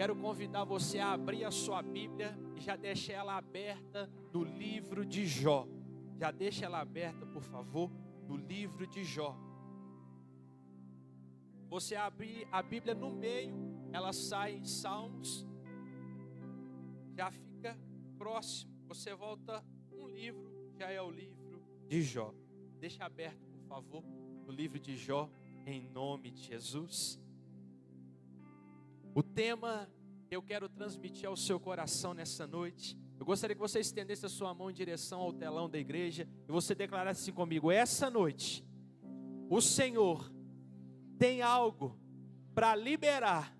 quero convidar você a abrir a sua Bíblia e já deixar ela aberta no livro de Jó. Já deixa ela aberta, por favor, no livro de Jó. Você abrir a Bíblia no meio, ela sai em Salmos, já fica próximo. Você volta um livro, já é o livro de Jó. Deixa aberto, por favor, no livro de Jó, em nome de Jesus. O tema que eu quero transmitir ao seu coração nessa noite, eu gostaria que você estendesse a sua mão em direção ao telão da igreja e você declarasse assim comigo: essa noite, o Senhor tem algo para liberar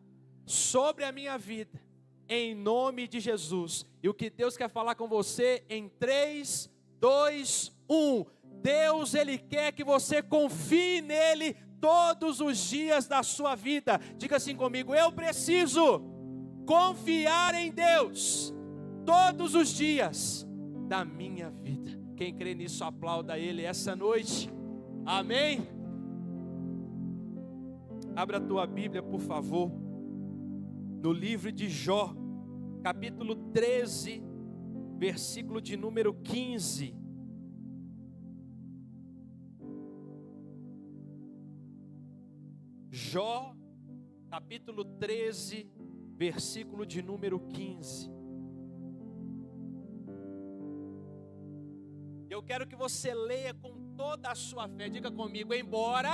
sobre a minha vida, em nome de Jesus. E o que Deus quer falar com você em 3, 2, 1. Deus, Ele quer que você confie nele todos os dias da sua vida. Diga assim comigo: eu preciso confiar em Deus todos os dias da minha vida. Quem crê nisso, aplauda Ele essa noite. Amém? Abra a tua Bíblia, por favor, no livro de Jó, capítulo 13, versículo de número 15. Jó, capítulo 13, versículo de número 15. Eu quero que você leia com toda a sua fé. Diga comigo: embora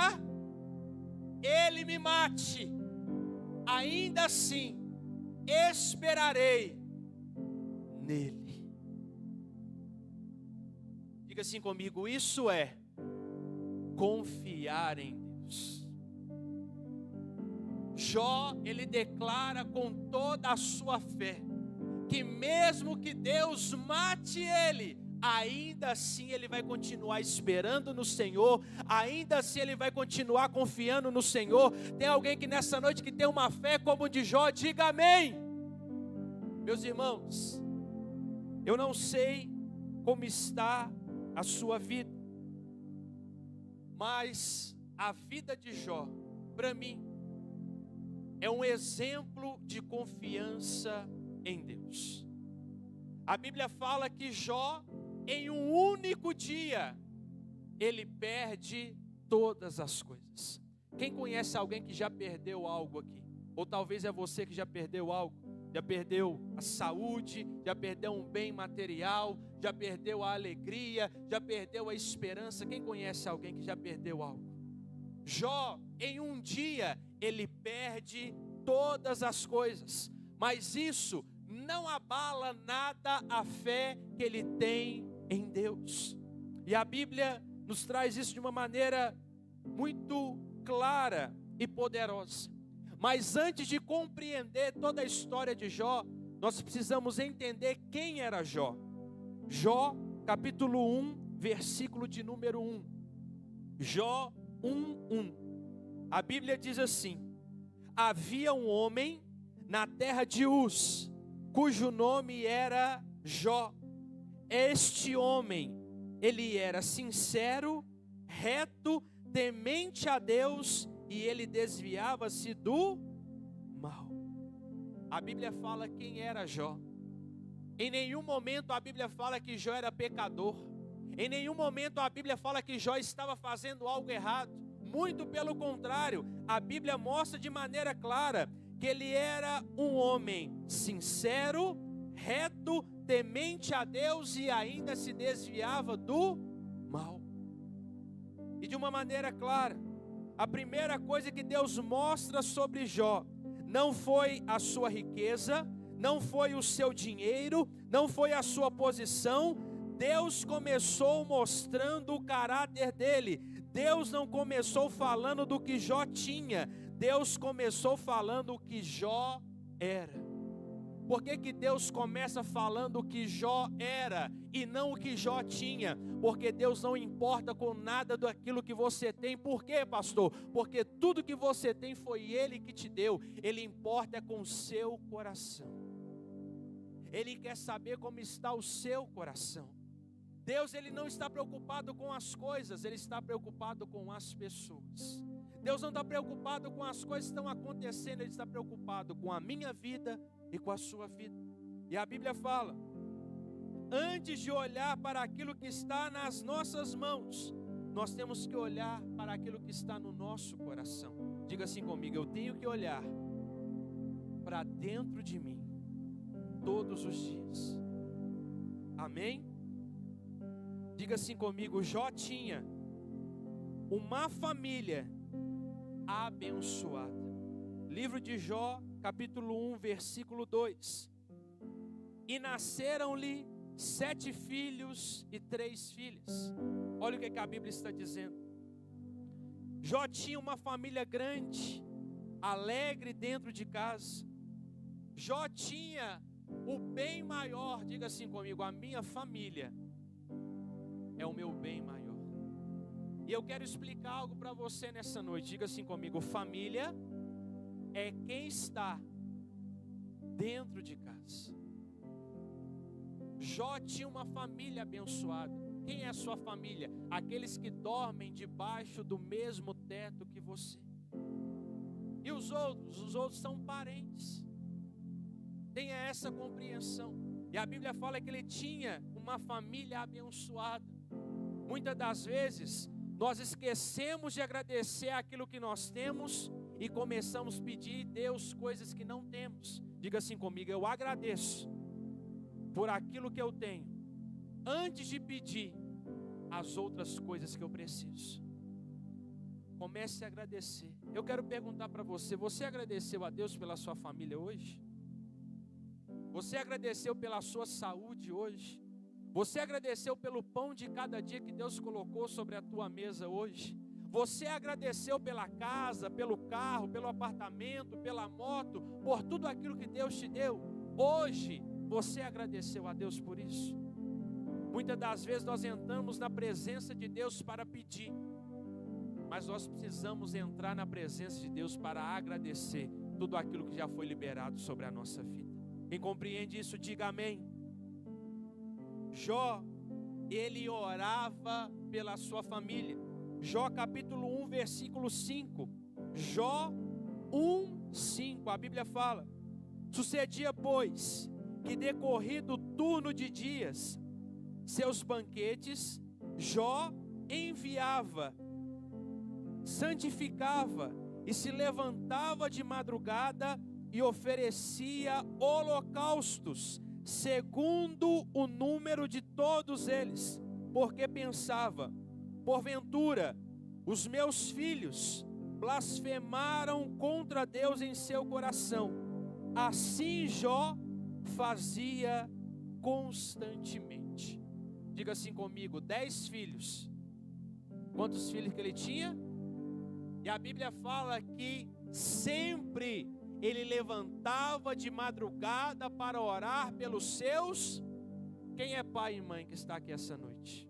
ele me mate, ainda assim esperarei nele. Diga assim comigo: isso é confiar em Deus. Jó, ele declara com toda a sua fé que mesmo que Deus mate ele, ainda assim ele vai continuar esperando no Senhor, ainda assim ele vai continuar confiando no Senhor. Tem alguém que nessa noite que tem uma fé como de Jó? Diga amém. Meus irmãos, eu não sei como está a sua vida, mas a vida de Jó, para mim, é um exemplo de confiança em Deus. A Bíblia fala que Jó, em um único dia, ele perde todas as coisas. Quem conhece alguém que já perdeu algo aqui? Ou talvez é você que já perdeu algo. Já perdeu a saúde, já perdeu um bem material, já perdeu a alegria, já perdeu a esperança. Quem conhece alguém que já perdeu algo? Jó, em um dia, ele perde todas as coisas, mas isso não abala nada a fé que ele tem em Deus. E a Bíblia nos traz isso de uma maneira muito clara e poderosa. Mas antes de compreender toda a história de Jó, nós precisamos entender quem era Jó. Jó, capítulo 1, versículo de número 1. Jó 1:1. A Bíblia diz assim: havia um homem na terra de Uz, cujo nome era Jó. Este homem, ele era sincero, reto, temente a Deus, e ele desviava-se do mal. A Bíblia fala quem era Jó. Em nenhum momento a Bíblia fala que Jó era pecador. Em nenhum momento a Bíblia fala que Jó estava fazendo algo errado. Muito pelo contrário, a Bíblia mostra de maneira clara que ele era um homem sincero, reto, temente a Deus e ainda se desviava do mal. E de uma maneira clara, a primeira coisa que Deus mostra sobre Jó não foi a sua riqueza, não foi o seu dinheiro, não foi a sua posição. Deus começou mostrando o caráter dele. Deus não começou falando do que Jó tinha, Deus começou falando o que Jó era. Por que que Deus começa falando o que Jó era e não o que Jó tinha? Porque Deus não importa com nada daquilo que você tem. Por quê, pastor? Porque tudo que você tem foi Ele que te deu. Ele importa com o seu coração. Ele quer saber como está o seu coração. Deus, Ele não está preocupado com as coisas, Ele está preocupado com as pessoas. Deus não está preocupado com as coisas que estão acontecendo, Ele está preocupado com a minha vida e com a sua vida. E a Bíblia fala: antes de olhar para aquilo que está nas nossas mãos, nós temos que olhar para aquilo que está no nosso coração. Diga assim comigo: eu tenho que olhar para dentro de mim todos os dias. Amém? Diga assim comigo: Jó tinha uma família abençoada. Livro de Jó, capítulo 1, versículo 2. E nasceram-lhe 7 filhos e 3 filhas. Olha o que a Bíblia está dizendo. Jó tinha uma família grande, alegre dentro de casa. Jó tinha o bem maior. Diga assim comigo: a minha família é o meu bem maior. E eu quero explicar algo para você nessa noite. Diga assim comigo: família é quem está dentro de casa. Jó tinha uma família abençoada. Quem é a sua família? Aqueles que dormem debaixo do mesmo teto que você. E os outros são parentes. Tenha essa compreensão. E a Bíblia fala que ele tinha uma família abençoada. Muitas das vezes nós esquecemos de agradecer aquilo que nós temos e começamos a pedir a Deus coisas que não temos. Diga assim comigo: eu agradeço por aquilo que eu tenho, antes de pedir as outras coisas que eu preciso. Comece a agradecer. Eu quero perguntar para você: você agradeceu a Deus pela sua família hoje? Você agradeceu pela sua saúde hoje? Você agradeceu pelo pão de cada dia que Deus colocou sobre a tua mesa hoje? Você agradeceu pela casa, pelo carro, pelo apartamento, pela moto, por tudo aquilo que Deus te deu? Hoje, você agradeceu a Deus por isso? Muitas das vezes nós entramos na presença de Deus para pedir, mas nós precisamos entrar na presença de Deus para agradecer tudo aquilo que já foi liberado sobre a nossa vida. Quem compreende isso, diga amém. Jó, ele orava pela sua família. Jó capítulo 1, versículo 5. Jó 1, 5, a Bíblia fala: sucedia, pois, que decorrido o turno de dias, seus banquetes, Jó enviava, santificava e se levantava de madrugada e oferecia holocaustos, segundo o número de todos eles, porque pensava: porventura os meus filhos blasfemaram contra Deus em seu coração. Assim Jó fazia constantemente. Diga assim comigo: 10 filhos. Quantos filhos que ele tinha? E a Bíblia fala que sempre ele levantava de madrugada para orar pelos seus. Quem é pai e mãe que está aqui essa noite?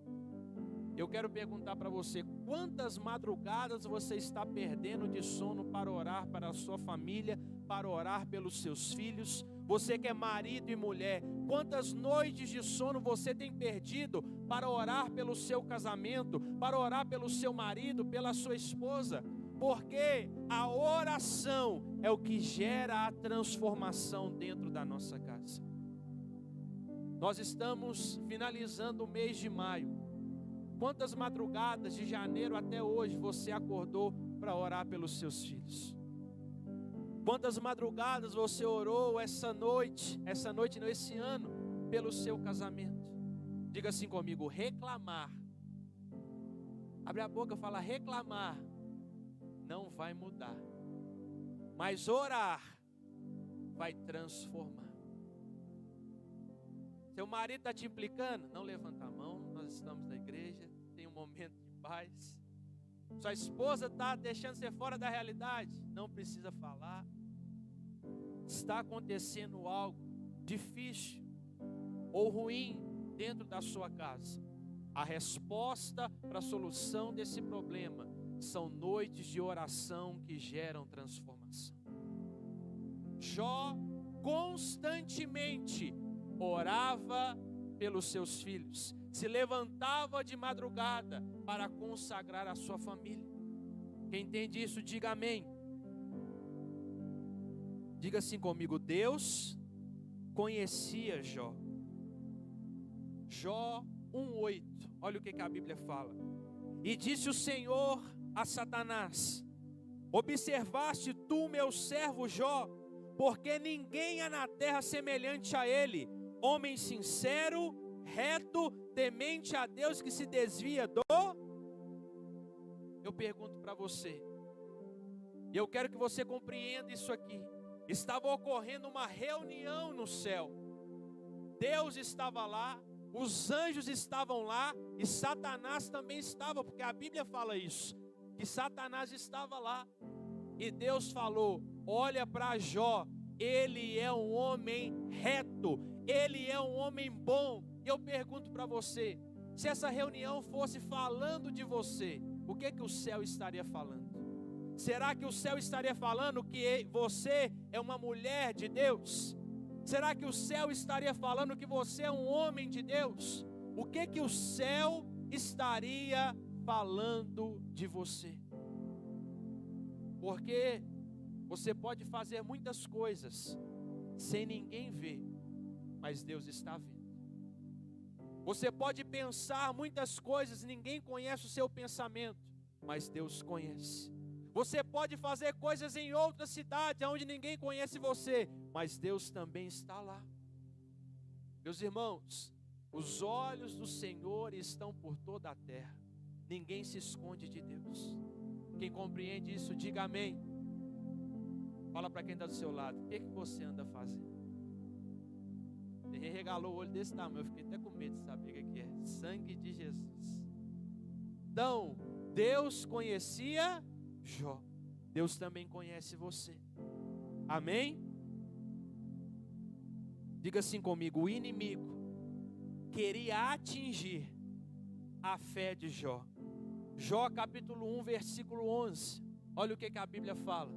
Eu quero perguntar para você: quantas madrugadas você está perdendo de sono para orar para a sua família, para orar pelos seus filhos? Você que é marido e mulher, quantas noites de sono você tem perdido para orar pelo seu casamento, para orar pelo seu marido, pela sua esposa? Porque a oração é o que gera a transformação dentro da nossa casa. Nós estamos finalizando o mês de maio. Quantas madrugadas de janeiro até hoje você acordou para orar pelos seus filhos? Quantas madrugadas você orou esse ano, pelo seu casamento? Diga assim comigo: reclamar. Abre a boca e fala: reclamar não vai mudar, mas orar vai transformar. Seu marido está te implicando? Não levanta a mão, nós estamos na igreja, tem um momento de paz. Sua esposa está deixando você fora da realidade? Não precisa falar. Está acontecendo algo difícil ou ruim dentro da sua casa? A resposta para a solução desse problema são noites de oração que geram transformação. Jó constantemente orava pelos seus filhos, se levantava de madrugada para consagrar a sua família. Quem entende isso, diga amém. Diga assim comigo: Deus conhecia Jó. Jó 1:8, olha o que a Bíblia fala. E disse o Senhor a Satanás: observaste tu meu servo Jó, porque ninguém há na terra semelhante a ele, homem sincero, reto, temente a Deus, que se desvia do... Eu pergunto para você, e eu quero que você compreenda isso aqui. Estava ocorrendo uma reunião no céu. Deus estava lá, os anjos estavam lá e Satanás também estava, porque a Bíblia fala isso, que Satanás estava lá. E Deus falou: olha para Jó, ele é um homem reto, ele é um homem bom. E eu pergunto para você, se essa reunião fosse falando de você, o que o céu estaria falando? Será que o céu estaria falando que você é uma mulher de Deus? Será que o céu estaria falando que você é um homem de Deus? O que o céu estaria falando de você? Porque você pode fazer muitas coisas sem ninguém ver, mas Deus está vendo. Você pode pensar muitas coisas, ninguém conhece o seu pensamento, mas Deus conhece. Você pode fazer coisas em outra cidade, onde ninguém conhece você, mas Deus também está lá. Meus irmãos, os olhos do Senhor estão por toda a terra. Ninguém se esconde de Deus. Quem compreende isso, diga amém. Fala para quem está do seu lado: o que você anda fazendo? Ele regalou o olho desse tamanho, eu fiquei até com medo de saber o que é. Sangue de Jesus. Então, Deus conhecia Jó, Deus também conhece você. Amém? Diga assim comigo: o inimigo queria atingir a fé de Jó. Jó capítulo 1, versículo 11. Olha o que a Bíblia fala: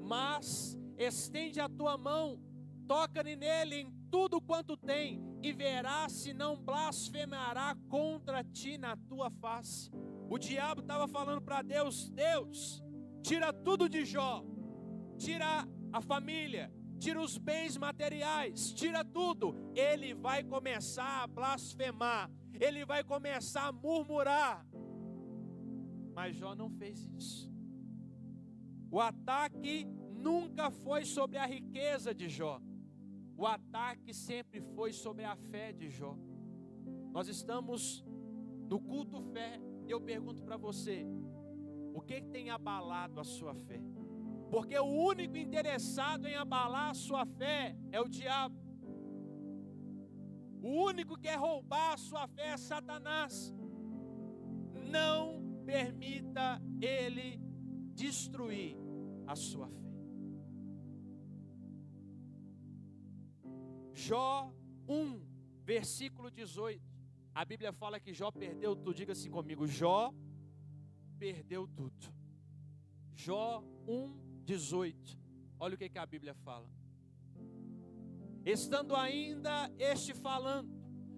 mas estende a tua mão, toca-lhe nele em tudo quanto tem, e verás se não blasfemará contra ti na tua face. O diabo estava falando para Deus: Deus, tira tudo de Jó, tira a família, tira os bens materiais, tira tudo. Ele vai começar a blasfemar, ele vai começar a murmurar. Mas Jó não fez isso. O ataque nunca foi sobre a riqueza de Jó. O ataque sempre foi sobre a fé de Jó. Nós estamos no culto fé. E eu pergunto para você: o que tem abalado a sua fé? Porque o único interessado em abalar a sua fé é o diabo. O único que quer roubar a sua fé é Satanás. Não permita ele destruir a sua fé. Jó 1, versículo 18. A Bíblia fala que Jó perdeu tudo. Diga assim comigo: Jó perdeu tudo. Jó 1:18. Olha o que a Bíblia fala. Estando ainda este falando,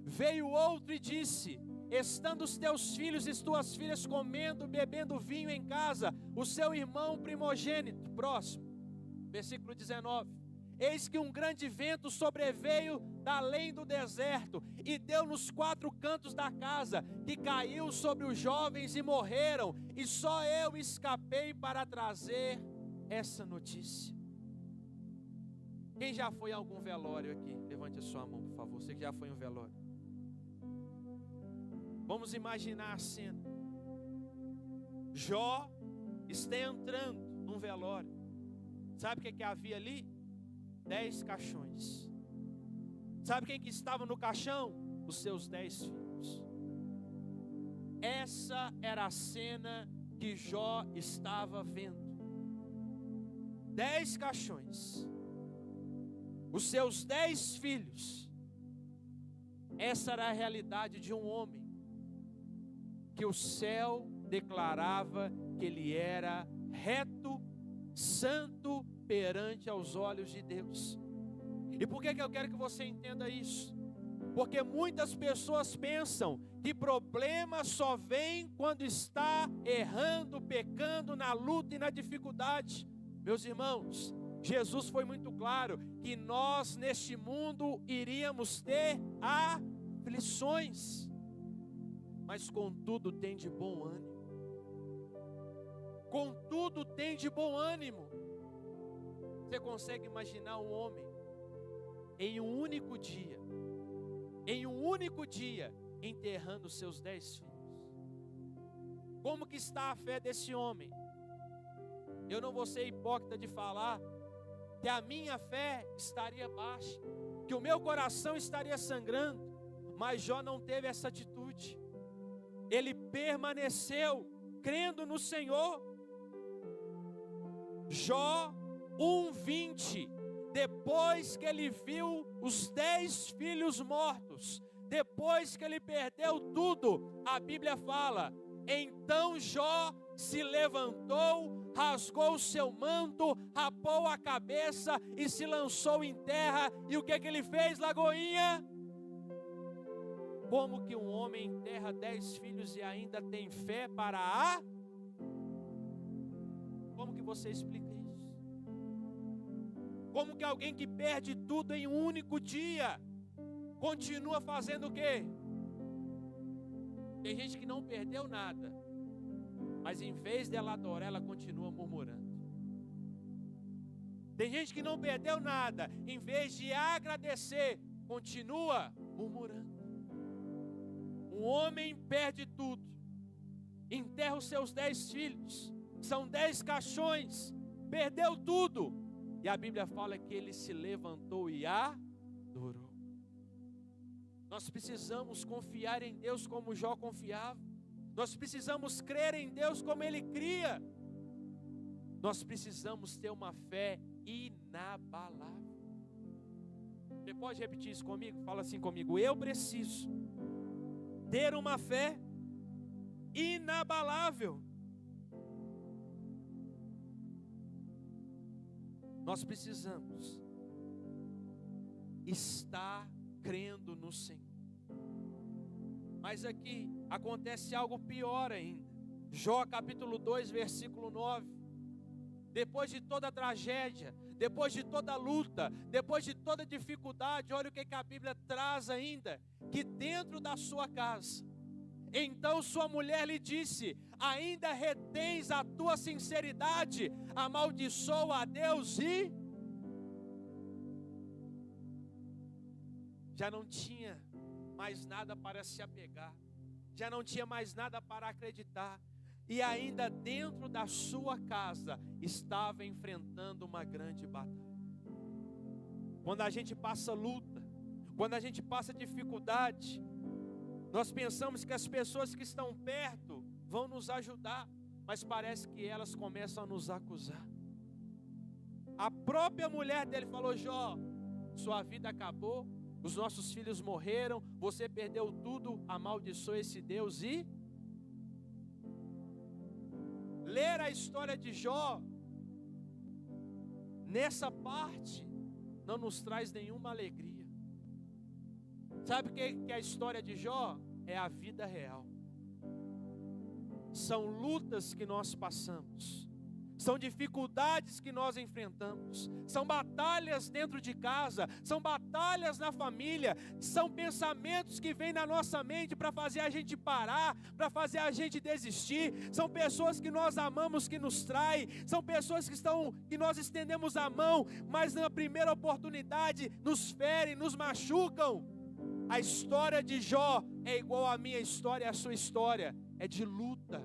veio outro e disse: estando os teus filhos e tuas filhas comendo, bebendo vinho em casa, o seu irmão primogênito, próximo, versículo 19: eis que um grande vento sobreveio da além do deserto, e deu nos 4 cantos da casa, que caiu sobre os jovens e morreram, e só eu escapei para trazer essa notícia. Quem já foi a algum velório aqui? Levante a sua mão, por favor. Você que já foi em um velório. Vamos imaginar a cena. Jó está entrando num velório. Sabe o que havia ali? 10 caixões. Sabe quem que estava no caixão? Os seus 10 filhos. Essa era a cena que Jó estava vendo. 10 caixões. Os seus 10 filhos. Essa era a realidade de um homem que o céu declarava que ele era reto, santo perante aos olhos de Deus. E por que eu quero que você entenda isso? Porque muitas pessoas pensam que problema só vem quando está errando, pecando, na luta e na dificuldade. Meus irmãos, Jesus foi muito claro que nós neste mundo iríamos ter aflições, mas contudo tem de bom ânimo. Contudo tem de bom ânimo. Você consegue imaginar um homem em um único dia, enterrando seus 10 filhos? Como que está a fé desse homem? Eu não vou ser hipócrita de falar que a minha fé estaria baixa, que o meu coração estaria sangrando, mas Jó não teve essa atitude. Ele permaneceu crendo no Senhor. Jó 1:20, depois que ele viu os 10 filhos mortos, depois que ele perdeu tudo, a Bíblia fala: então Jó se levantou, rasgou o seu manto, rapou a cabeça e se lançou em terra. E o que ele fez, Lagoinha? Como que um homem enterra 10 filhos e ainda tem fé para a... Como que você explica isso? Como que alguém que perde tudo em um único dia continua fazendo o quê? Tem gente que não perdeu nada, mas em vez dela adorar, ela continua murmurando. Tem gente que não perdeu nada, em vez de agradecer, continua murmurando. Um homem perde tudo, enterra os seus 10 filhos, são 10 caixões, perdeu tudo, e a Bíblia fala que ele se levantou e adorou. Nós precisamos confiar em Deus como Jó confiava. Nós precisamos crer em Deus como ele cria. Nós precisamos ter uma fé inabalável. Você pode repetir isso comigo? Fala assim comigo: eu preciso ter uma fé inabalável. Nós precisamos estar crendo no Senhor. Mas aqui acontece algo pior ainda. Jó capítulo 2, versículo 9. Depois de toda a tragédia, depois de toda a luta, depois de toda a dificuldade, olha o que a Bíblia traz ainda. Que dentro da sua casa, então sua mulher lhe disse: ainda retens a tua sinceridade, amaldiçoa a Deus e... Já não tinha mais nada para se apegar, já não tinha mais nada para acreditar, e ainda dentro da sua casa estava enfrentando uma grande batalha. Quando a gente passa luta, quando a gente passa dificuldade, nós pensamos que as pessoas que estão perto vão nos ajudar, mas parece que elas começam a nos acusar. A própria mulher dele falou: Jó, sua vida acabou, os nossos filhos morreram, você perdeu tudo, amaldiçoa esse Deus. E ler a história de Jó, nessa parte, não nos traz nenhuma alegria. Sabe o que é a história de Jó? É a vida real. São lutas que nós passamos, são dificuldades que nós enfrentamos, são batalhas dentro de casa, são batalhas na família, são pensamentos que vêm na nossa mente para fazer a gente parar, para fazer a gente desistir, são pessoas que nós amamos que nos traem, são pessoas que nós estendemos a mão, mas na primeira oportunidade nos ferem, nos machucam. A história de Jó é igual à minha história e à sua história, é de luta,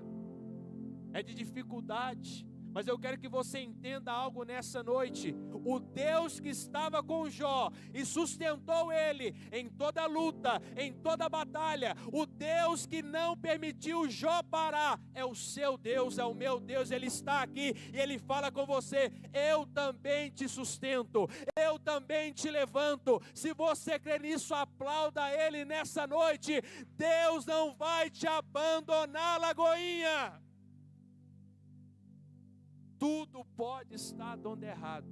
é de dificuldade. Mas eu quero que você entenda algo nessa noite: o Deus que estava com Jó e sustentou ele em toda luta, em toda batalha, o Deus que não permitiu Jó parar, é o seu Deus, é o meu Deus. Ele está aqui e ele fala com você: eu também te sustento, eu também te levanto. Se você crê nisso, aplauda ele nessa noite. Deus não vai te abandonar, Lagoinha. Tudo pode estar dando errado,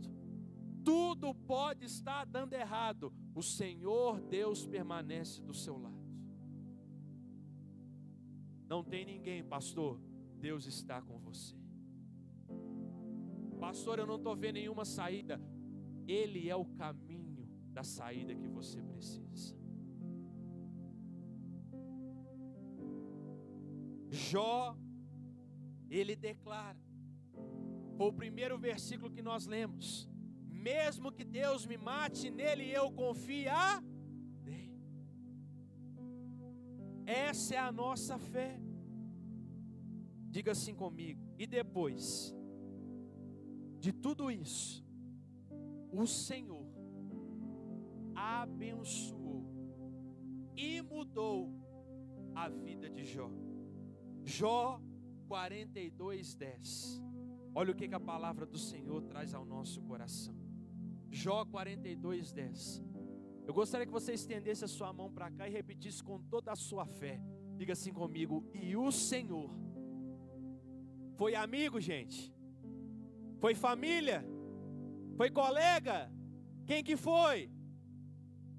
tudo pode estar dando errado, o Senhor Deus permanece do seu lado. Não tem ninguém, pastor, Deus está com você. Pastor, eu não estou vendo nenhuma saída. Ele é o caminho da saída que você precisa. Jó, ele declara, foi o primeiro versículo que nós lemos: mesmo que Deus me mate, nele eu confiarei. Essa é a nossa fé. Diga assim comigo: e depois de tudo isso, o Senhor abençoou e mudou a vida de Jó. Jó 42:10. Olha o que a palavra do Senhor traz ao nosso coração. Jó 42:10. Eu gostaria que você estendesse a sua mão para cá e repetisse com toda a sua fé. Diga assim comigo: e o Senhor. Foi amigo, gente? Foi família? Foi colega? Quem que foi?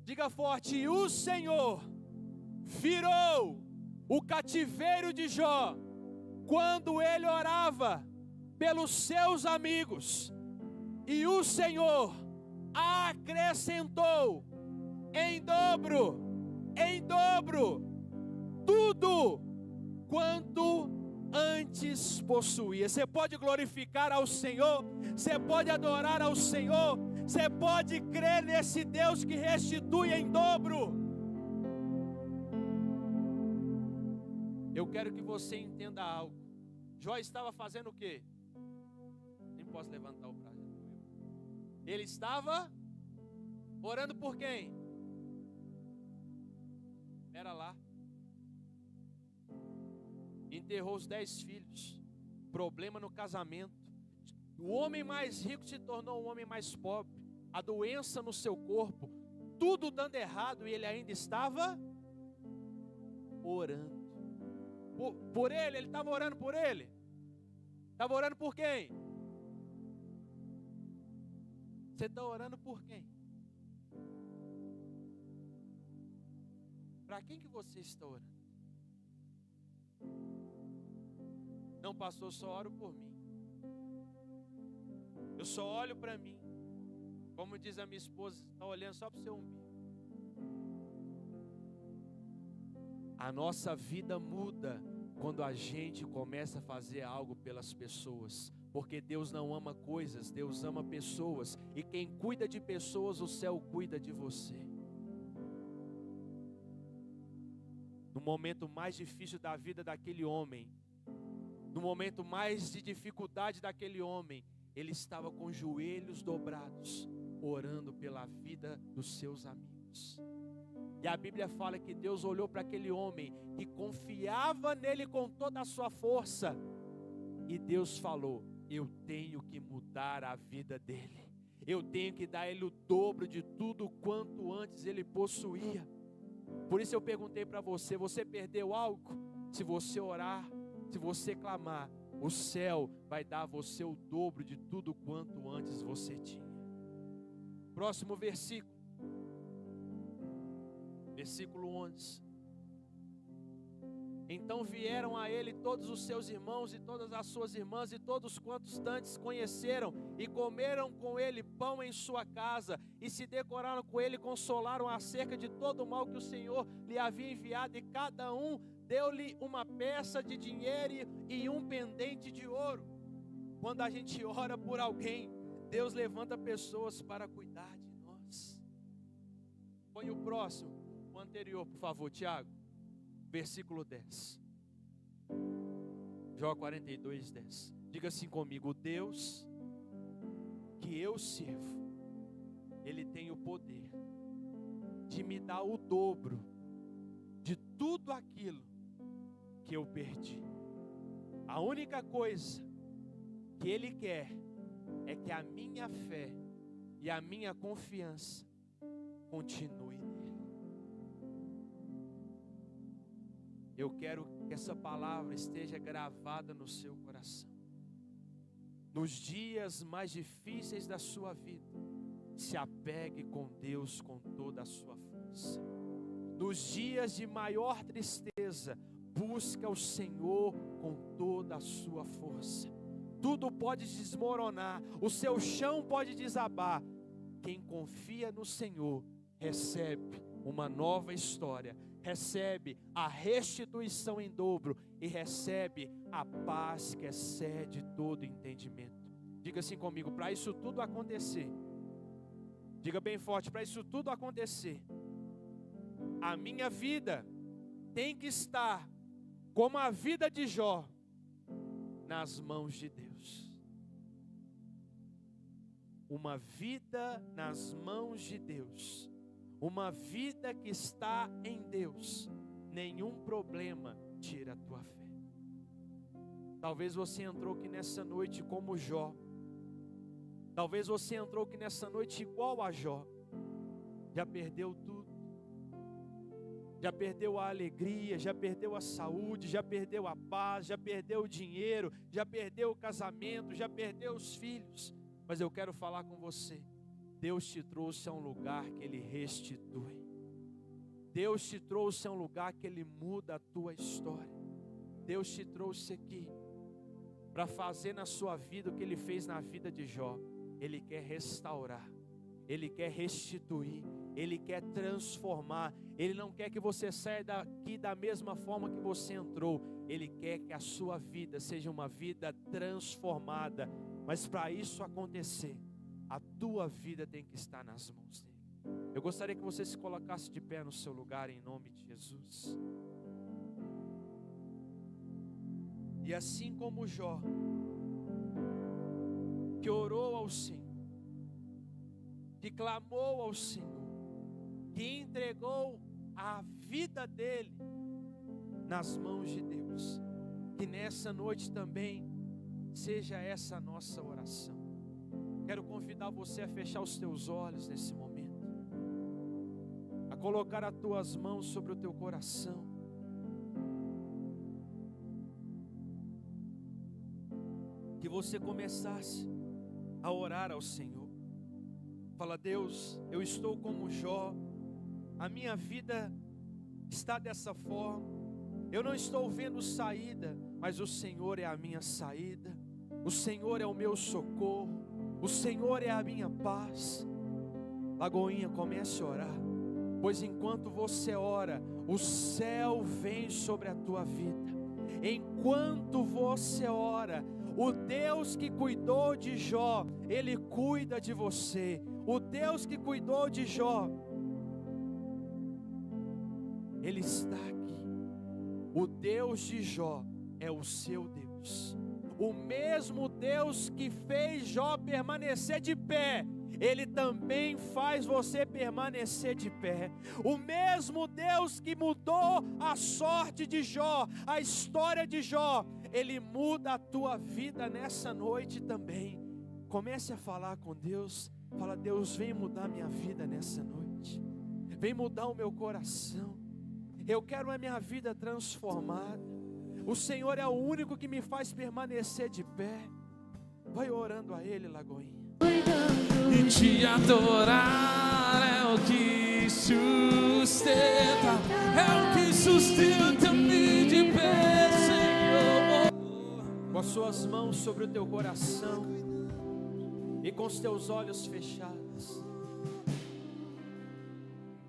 Diga forte: e o Senhor virou o cativeiro de Jó quando ele orava pelos seus amigos, e o Senhor acrescentou em dobro, tudo quanto antes possuía. Você pode glorificar ao Senhor, você pode adorar ao Senhor, você pode crer nesse Deus que restitui em dobro. Eu quero que você entenda algo. Jó estava fazendo o quê? Nem posso levantar o braço. Ele estava orando por quem? Era lá. Enterrou os 10 filhos. Problema no casamento. O homem mais rico se tornou um homem mais pobre. A doença no seu corpo. Tudo dando errado e ele ainda estava orando. Por ele estava orando por ele. Estava orando por quem? Você está orando por quem? Para quem que você está orando? Não, pastor, eu só oro por mim. Eu só olho para mim. Como diz a minha esposa, está olhando só para o seu umbigo. A nossa vida muda quando a gente começa a fazer algo pelas pessoas. Porque Deus não ama coisas, Deus ama pessoas. E quem cuida de pessoas, o céu cuida de você. No momento mais difícil da vida daquele homem, no momento mais de dificuldade daquele homem, ele estava com os joelhos dobrados, orando pela vida dos seus amigos. E a Bíblia fala que Deus olhou para aquele homem que confiava nele com toda a sua força. E Deus falou: eu tenho que mudar a vida dele. Eu tenho que dar ele o dobro de tudo quanto antes ele possuía. Por isso eu perguntei para você: você perdeu algo? Se você orar, se você clamar, o céu vai dar a você o dobro de tudo quanto antes você tinha. Próximo versículo. Versículo 11. Então vieram a ele todos os seus irmãos e todas as suas irmãs e todos quantos dantes conheceram, e comeram com ele pão em sua casa, e se decoraram com ele, consolaram acerca de todo o mal que o Senhor lhe havia enviado, e cada um deu-lhe uma peça de dinheiro e um pendente de ouro. Quando a gente ora por alguém, Deus levanta pessoas para cuidar de nós. Põe o próximo, o anterior, por favor, Tiago. Versículo 10. Jó 42:10. Diga assim comigo: o Deus que eu sirvo, Ele tem o poder de me dar o dobro de tudo aquilo que eu perdi. A única coisa que Ele quer é que a minha fé e a minha confiança continue nele. Eu quero que essa palavra esteja gravada no seu coração. Nos dias mais difíceis da sua vida, se apegue com Deus com toda a sua força. Nos dias de maior tristeza, busca o Senhor com toda a sua força. Tudo pode desmoronar, o seu chão pode desabar. Quem confia no Senhor recebe uma nova história, recebe a restituição em dobro e recebe a paz que excede todo entendimento. Diga assim comigo: para isso tudo acontecer, diga bem forte, para isso tudo acontecer, a minha vida tem que estar, como a vida de Jó, nas mãos de Deus. Uma vida nas mãos de Deus, uma vida que está em Deus, nenhum problema tira a tua fé. Talvez você entrou aqui nessa noite como Jó, talvez você entrou aqui nessa noite igual a Jó, já perdeu tudo, já perdeu a alegria, já perdeu a saúde, já perdeu a paz, já perdeu o dinheiro, já perdeu o casamento, já perdeu os filhos. Mas eu quero falar com você, Deus te trouxe a um lugar que Ele restitui. Deus te trouxe a um lugar que Ele muda a tua história. Deus te trouxe aqui para fazer na sua vida o que Ele fez na vida de Jó. Ele quer restaurar, Ele quer restituir, Ele quer transformar. Ele não quer que você saia daqui da mesma forma que você entrou. Ele quer que a sua vida seja uma vida transformada. Mas para isso acontecer, a tua vida tem que estar nas mãos dele. Eu gostaria que você se colocasse de pé no seu lugar em nome de Jesus. E assim como Jó, que orou ao Senhor, que clamou ao Senhor, que entregou a vida dele nas mãos de Deus, que nessa noite também seja essa a nossa oração. Quero convidar você a fechar os teus olhos nesse momento, a colocar as tuas mãos sobre o teu coração, que você começasse a orar ao Senhor. Fala: Deus, eu estou como Jó, a minha vida está dessa forma, eu não estou vendo saída, mas o Senhor é a minha saída, o Senhor é o meu socorro, o Senhor é a minha paz. Lagoinha, comece a orar, pois enquanto você ora, o céu vem sobre a tua vida. Enquanto você ora, o Deus que cuidou de Jó, Ele cuida de você. O Deus que cuidou de Jó, Ele está aqui. O Deus de Jó é o seu Deus. O mesmo Deus que fez Jó permanecer de pé, Ele também faz você permanecer de pé. O mesmo Deus que mudou a sorte de Jó, a história de Jó, Ele muda a tua vida nessa noite também. Comece a falar com Deus. Fala: Deus, vem mudar minha vida nessa noite, vem mudar o meu coração. Eu quero a minha vida transformada. O Senhor é o único que me faz permanecer de pé. Vai orando a Ele, Lagoinha. E te adorar é o que sustenta, é o que sustenta-me de pé, Senhor. Com as suas mãos sobre o teu coração e com os teus olhos fechados,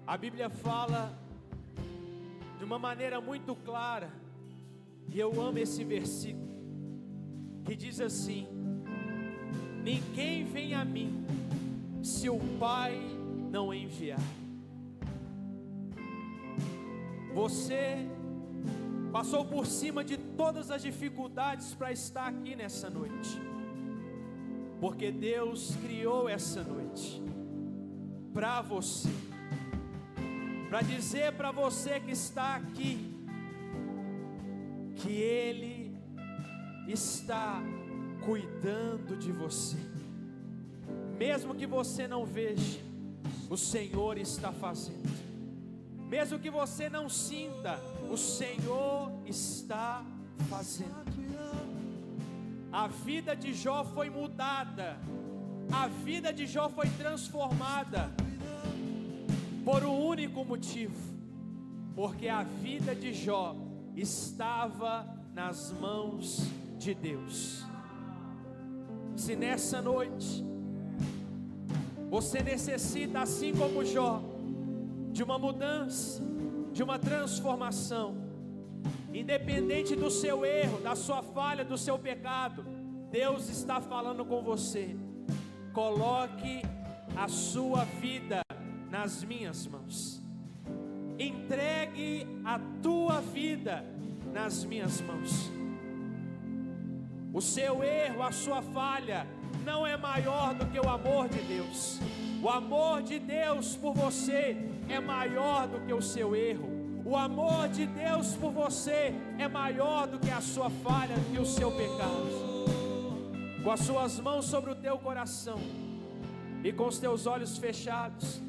a Bíblia fala de uma maneira muito clara, e eu amo esse versículo, que diz assim: ninguém vem a mim se o Pai não enviar. Você passou por cima de todas as dificuldades para estar aqui nessa noite, porque Deus criou essa noite para você, para dizer para você que está aqui, que Ele está cuidando de você. Mesmo que você não veja, o Senhor está fazendo. Mesmo que você não sinta, o Senhor está fazendo. A vida de Jó foi mudada A vida de Jó foi transformada por um único motivo, porque a vida de Jó estava nas mãos de Deus. Se nessa noite você necessita, assim como Jó, de uma mudança, de uma transformação, independente do seu erro, da sua falha, do seu pecado, Deus está falando com você. Coloque a sua vida nas minhas mãos. Entregue a tua vida nas minhas mãos. O seu erro, a sua falha não é maior do que o amor de Deus. O amor de Deus por você é maior do que o seu erro. O amor de Deus por você é maior do que a sua falha, do que o seu pecado. Com as suas mãos sobre o teu coração e com os teus olhos fechados,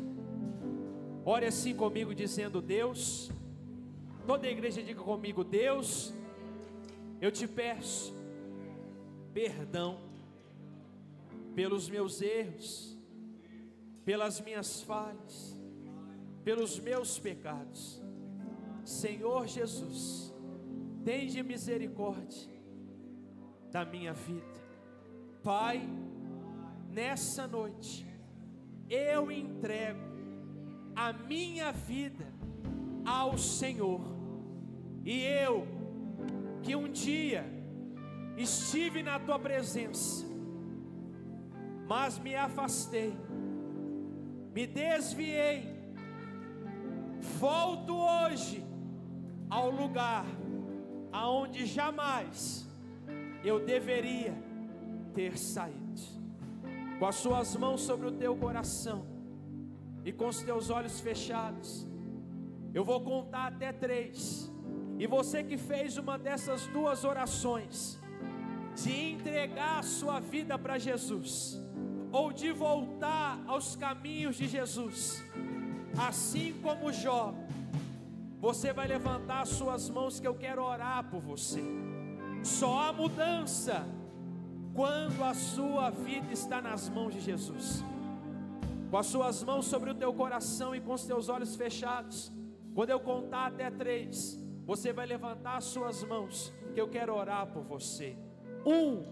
ore assim comigo dizendo: Deus, toda a igreja diga comigo: Deus, eu te peço perdão pelos meus erros, pelas minhas falhas, pelos meus pecados. Senhor Jesus, tende misericórdia da minha vida. Pai, nessa noite eu entrego a minha vida ao Senhor. E eu, que um dia estive na tua presença, mas me afastei, me desviei, volto hoje ao lugar aonde jamais eu deveria ter saído. Com as suas mãos sobre o teu coração e com os teus olhos fechados, eu vou contar até 3. E você que fez uma dessas duas orações, de entregar a sua vida para Jesus, ou de voltar aos caminhos de Jesus, assim como Jó, você vai levantar as suas mãos que eu quero orar por você. Só há mudança quando a sua vida está nas mãos de Jesus. Com as suas mãos sobre o teu coração e com os teus olhos fechados, quando eu contar até 3, você vai levantar as suas mãos que eu quero orar por você. 1,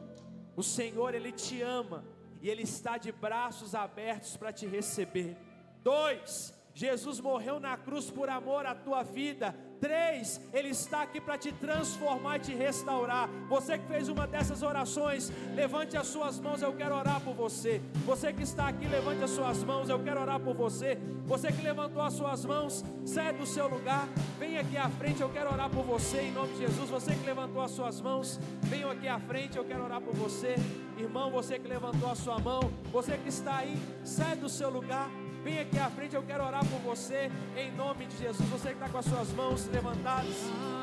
o Senhor, Ele te ama e Ele está de braços abertos para te receber. 2, Jesus morreu na cruz por amor à tua vida. 3, Ele está aqui para te transformar e te restaurar. Você que fez uma dessas orações, levante as suas mãos, eu quero orar por você. Você que está aqui, levante as suas mãos, eu quero orar por você. Você que levantou as suas mãos, saia do seu lugar, vem aqui à frente, eu quero orar por você em nome de Jesus. Você que levantou as suas mãos, venham aqui à frente, eu quero orar por você. Irmão, você que levantou a sua mão, você que está aí, saia do seu lugar, vem aqui à frente, eu quero orar por você em nome de Jesus. Você que está com as suas mãos levantadas,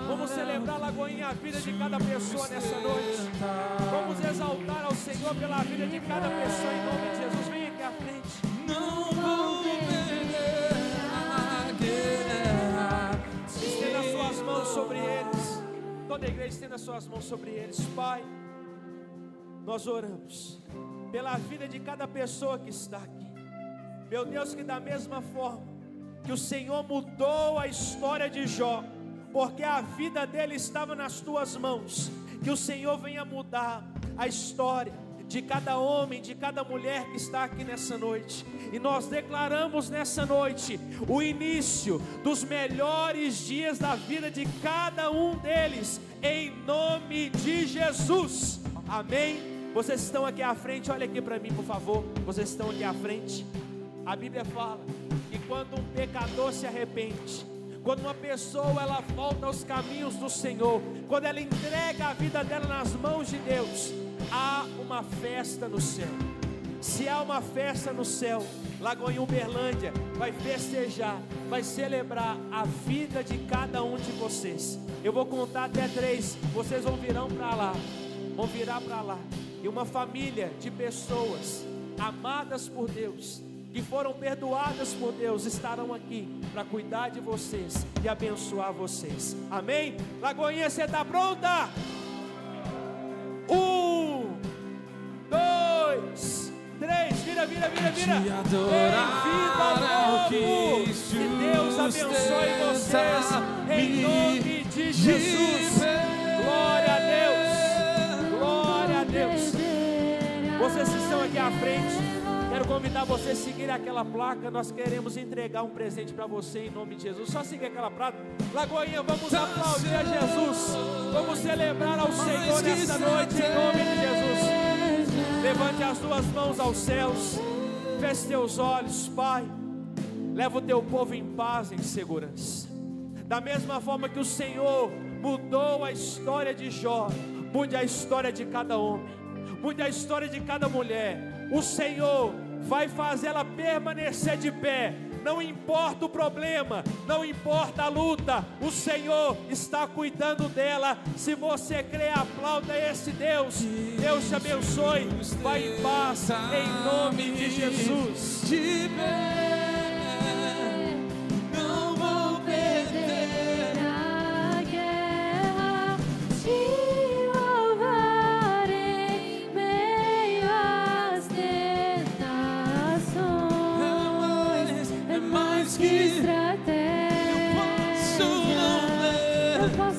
vamos celebrar, Lagoinha, a vida de cada pessoa nessa noite. Vamos exaltar ao Senhor pela vida de cada pessoa em nome de Jesus. Vem aqui à frente. Não vou perder a guerra. Estenda as suas mãos sobre eles. Toda a igreja estenda as suas mãos sobre eles. Pai, nós oramos pela vida de cada pessoa que está aqui. Meu Deus, que da mesma forma que o Senhor mudou a história de Jó, porque a vida dele estava nas tuas mãos, que o Senhor venha mudar a história de cada homem, de cada mulher que está aqui nessa noite. E nós declaramos nessa noite o início dos melhores dias da vida de cada um deles, em nome de Jesus, amém. Vocês estão aqui à frente, olha aqui para mim por favor, vocês estão aqui à frente. A Bíblia fala que quando um pecador se arrepende, quando uma pessoa ela volta aos caminhos do Senhor, quando ela entrega a vida dela nas mãos de Deus, há uma festa no céu. Se há uma festa no céu, Lagoinha Uberlândia vai festejar, vai celebrar a vida de cada um de vocês. Eu vou contar até 3, vocês vão virar para lá, e uma família de pessoas amadas por Deus, que foram perdoadas por Deus, estarão aqui para cuidar de vocês e abençoar vocês, amém? Lagoinha, você está pronta? 1, 2, 3, Te adorar é o que Que Deus abençoe vocês em nome de Jesus. Glória a Deus. Glória a Deus. Vocês que estão aqui à frente, quero convidar você a seguir aquela placa. Nós queremos entregar um presente para você em nome de Jesus. Só seguir aquela placa. Lagoinha, vamos aplaudir a Jesus. Vamos celebrar ao Senhor nessa noite em nome de Jesus. Levante as duas mãos aos céus. Feche teus olhos, Pai. Leva o teu povo em paz, em segurança. Da mesma forma que o Senhor mudou a história de Jó, mude a história de cada homem, mude a história de cada mulher. O Senhor vai fazer ela permanecer de pé. Não importa o problema, não importa a luta, o Senhor está cuidando dela. Se você crê, aplauda esse Deus. Deus te abençoe. Vai em paz, em nome de Jesus. De pé, não vou perder a guerra, te louvarei em meio às tentações. É mais que Estratégia, eu posso não ver. eu posso